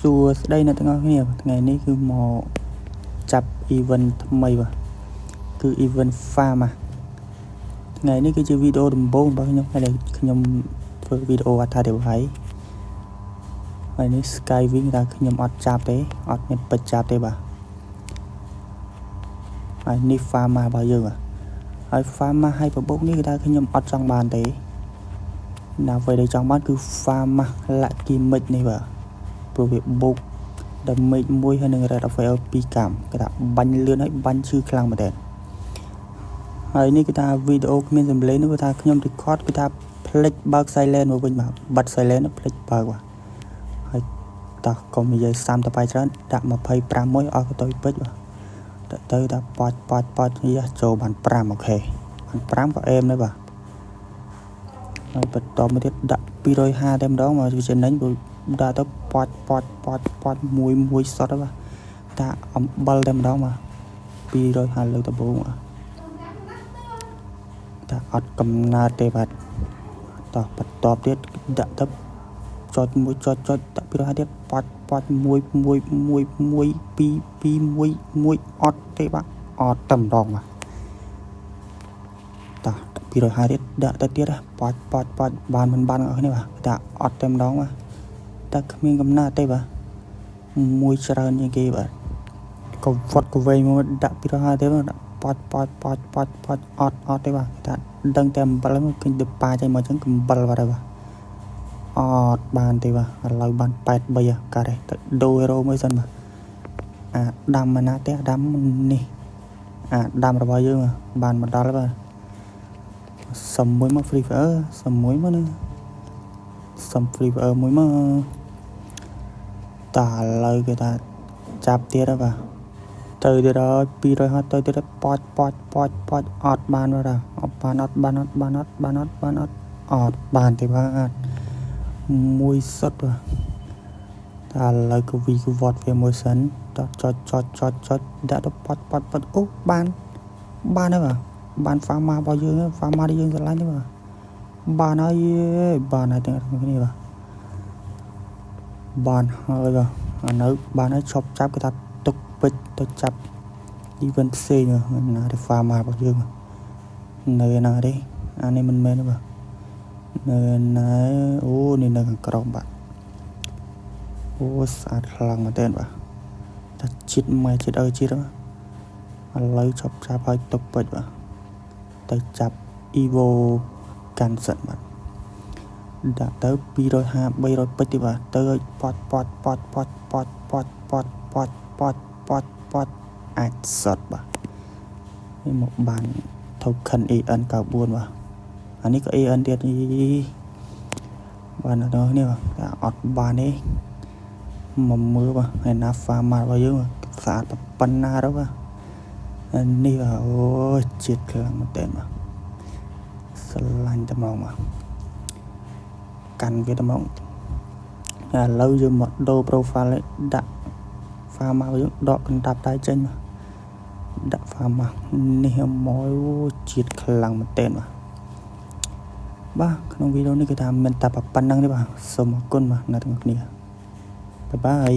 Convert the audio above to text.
សួស្តីអ្នកទាំងអស់គ្នាថ្ងៃនេះគឺមកចាប់ event ថ្មីបាទគឺ event farm ថ្ងៃនេះគឺជាវីដេអូដំបូងរបស់ខ្ញុំហើយខ្ញុំធ្វើវីដេអូអត្ថាធិប្បាយហើយនេះ Skywing តែខ្ញុំអត់ចាប់ទេអត់មានពេចចាប់ទេបាទហើយនេះ farm របស់យើងបាទហើយ farm ហើយបបោកនេះគឺថាខ្ញុំអត់ចង់បានទេណាអ្វីដែលចង់បានគឺ farm lucky mix នេះបាទព្រោះវាបូក damage 1ហើយនឹង rate of fail 2កម្មគេថាបាញ់លឿនហើយបាញ់ឈឺខ្លាំងមែនតើហើយនេះគឺថាវីដេអូគ្មានសំឡេងនោះគឺថាខ្ញុំ record គឺថាផ្លិចបើក silent មកវិញបាទបិទ silent ផ្លិចបើកបាទហើយតោះកុំនិយាយសាំទៅបាយច្រើនដាក់25មួយអស់ទៅពេចបាទទៅថាប៉ាច់នេះចូលបាន5អូខេបាន5ក៏អេមដែរបាទហើយបន្តមកទៀតដាក់250តែម្ដងមកវាចំណេញព្រោះដាក់ទៅប៉ាច់មួយសតបាទតាអំបិលតែម្ដងបាទ250លើកដំបូងតាអត់កំណើតទេបាទតោះបន្តទៀតដាក់ទៅចុចដាក់250ទៀតប៉ាច់មួយ2អត់ទេបាទអត់តែម្ដងបាទតោះ250ទៀតដាក់ទៅទៀតប៉ាច់បានមិនបានអ្នកគ្នាបាទតាអត់តែម្ដងបាទតែគ្មានកំណើតទេបាទមួយច្រើនជាងគេបាទក៏វត្តក៏វែងមកដាក់250ទេបាទប៉ាច់អត់ទេបាទតាដឹងតែអំបិលឃើញទៅប៉ាចេញមកអញ្ចឹងកំបិលបាទបាទអត់បានទេបាទឥឡូវបាន83កាត់ទៅដូរហេរ៉ូមួយសិនបាទអាដាំណាទេអាដាំនេះអាដាំរបស់យើងបានមកដល់បាទសុំមួយមក free fire សុំមួយមកណាសុំ free fire មួយមកតើឥឡូវគេថាចាប់ទៀតហើយបាទទៅទៀតហើយ250ទៅទៀតប៉ាច់អត់បានបាទអត់បានទេបាទមួយសុទ្ធបាទតែឥឡូវក៏វីក៏វត្តវាមួយសិនចុចដាក់ទៅប៉ាច់អូបានហើយបាទបាន farmer របស់យើង farmer ដែលយើងឆ្លាញ់ទេបាទបានហើយទាំងអស់គ្នាបាទបានហើយបាទអានៅបានហើយឈប់ចាប់គេថាទុកពេជ្រទៅចាប់ event ផ្សេងណាទេ farmer របស់យើងនៅណាទេអានេះមិនមែនទេបាទនៅណាអូនេះនៅខាងក្រោមបាទអូស្អាតខ្លាំងមែនទែនបាទតែជាតិម៉ែជាតិជាតិបាទឥឡូវឈប់ចាប់ហើយទុកពេជ្របាទទៅចាប់ Evo កាន់សិនបាទដាក់ទៅ250 300ពេជ្រទេបាទទៅប៉ាច់អាចសតបាទនេះមកបាន token EN94 បាទអានេះក៏ EN ទៀតបាទដល់នេះបាទអត់បានទេមកមើលបាទហើយណា farmer របស់យើងស្អាតប៉ុណ្ណាទៅបាទនេះបាទអូជាតិខ្លាំងមែនតើបាទស្រឡាញ់តែមកកាន់វាតែមកឥឡូវយើងមកដូរ profile ដាក់ farmer យើងដកកណ្ដាប់ដៃចេញបាទដាក់ farmer នេះមកជាតិខ្លាំងមែនតើបាទក្នុងវីដេអូនេះគឺថាមានតែប៉ុណ្្នឹងទេបាទសូមអរគុណបាទអ្នកទាំងអស់គ្នាបាយបាយ